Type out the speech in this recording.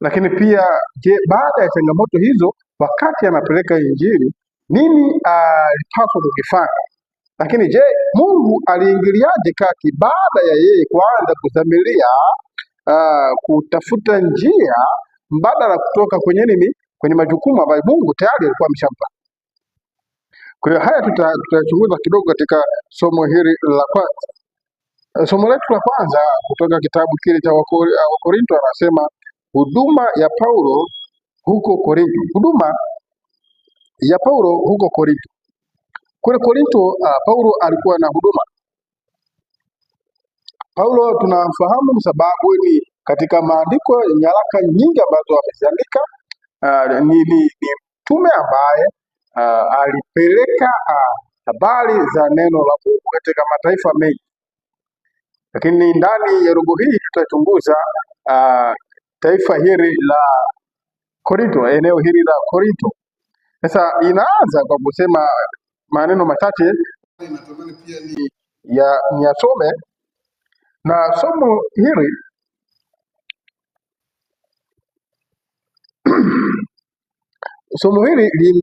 Lakini pia je, baada ya changamoto hizo, wakati anapeleka Injili, nini alipaswa kukifanya? Lakini je, Mungu aliingiliaje kati baada ya yeye kuanza kudhamiria kutafuta njia mbadala kutoka kwenye nini, kwenye majukumu ambayo Mungu tayari alikuwa ameshampa. Kwa hiyo haya tutachunguza kidogo katika somo hili la kwanza. Somo letu la kwanza kutoka kitabu kile cha Wakorinto, anasema huduma ya Paulo huko Korinto. Huduma ya Paulo huko Korinto. Kule Korinto, Paulo alikuwa na huduma. Paulo tunamfahamu sababu ni katika maandiko, nyaraka nyingi ambazo ameziandika, ni mtume ambaye alipeleka habari za neno la Mungu katika mataifa mengi. Lakini ndani ya robo hii tutachunguza taifa hili la Korinto, eneo hili la Korinto. Sasa inaanza kwa kusema maneno machache, natamani pia niyasome, na somo hili somo hili